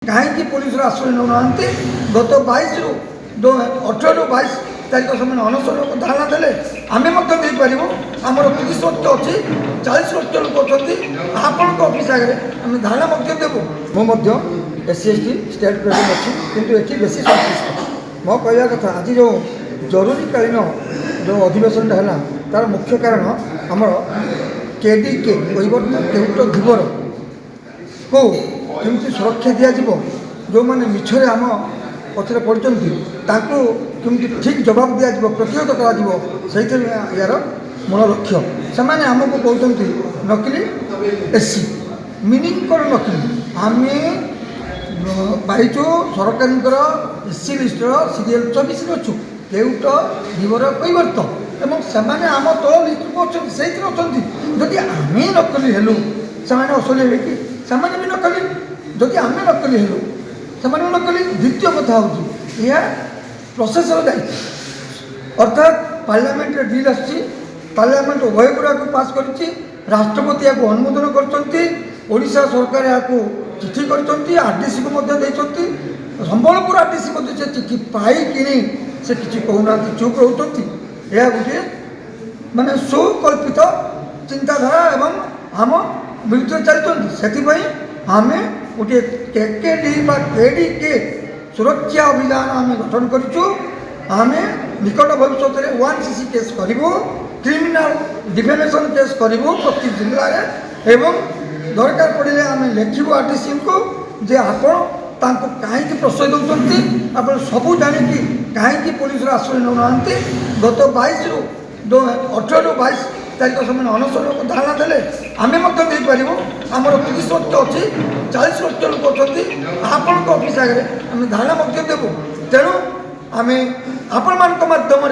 कहीं पुलिस आश्रय नौ गत 22 रु 18 रु 22 तारीख से अनशन धारणा देले आम आमर 30 लक्ष अच्छी 40 लक्ष लोक अच्छे आपण अफिस् आगे आम धारणा देवु मुझे SC/ST स्टेट प्रेसिडेंट अच्छी किंतु ये बेसी संश्लिष्ट मो कहवा कथा आज जो जरूरीकालीन जो अधिवेशन है तार मुख्य कारण आमर KDK केवट धीवर को केमती सुरक्षा दिज्व जो मैंने मिछरे आम पथर पड़ते केमती ठीक जवाब दिज्व प्रतिहत कर यार मूल लक्ष्य से आमको कहते नकली SC मिनिंग कर नकली आम पाइचु सरकार SC लिस्ट सीरियल 24 अच्छु केउट धीवर कैवर्त एवं से आम तल लिस्ट को अच्छा जदि आम नकली हेलु से असली हे कि से भी नकली जदि आम नकली हेलु से नकली द्वितीय कथा हूँ यह प्रोसेसर दायित्व अर्थात पार्लियामेंट बिल आसी पार्लियामेंट उभय गुड़ा को पास कर राष्ट्रपति या अनुमोदन करशा सरकार या चिठी कर RDC को संबलपुर RDC से चिठी पाई से किसी कहना चुप रोचे यह गोटे माने सुकल्पित चिंताधारा एवं आम विरुद्ध चलते आम गोटे KDK सुरक्षा अभियान आम गठन करूँ आम निकट भविष्य में 1CC केस करूँ क्रिमिनाल डिफेमेशन केस करूँ प्रति जिले एवं दरकार पड़े आम लिखू RDC को जे आपण कहीं प्रश्रय दौरान आप सबू जाणी कहीं पुलिस आश्रय नौ गत 22 रु 18 रु 22 तारीख से अनशन धारणा देले आम आमर 30 लक्ष अच्छी 40 लक्ष लोक अच्छे आपण अफिस् आगे आम धारणा देवु तेणु आम आपण माध्यम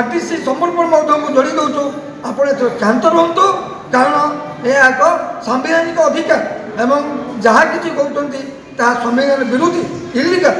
RDC संबलपुर महोदय को जोड़ी दौचु आप शांत रुहतु कारण यह एक संवैधानिक अधिकार एवं जहाँ किसी कहते संविधान विरोधी इलिगल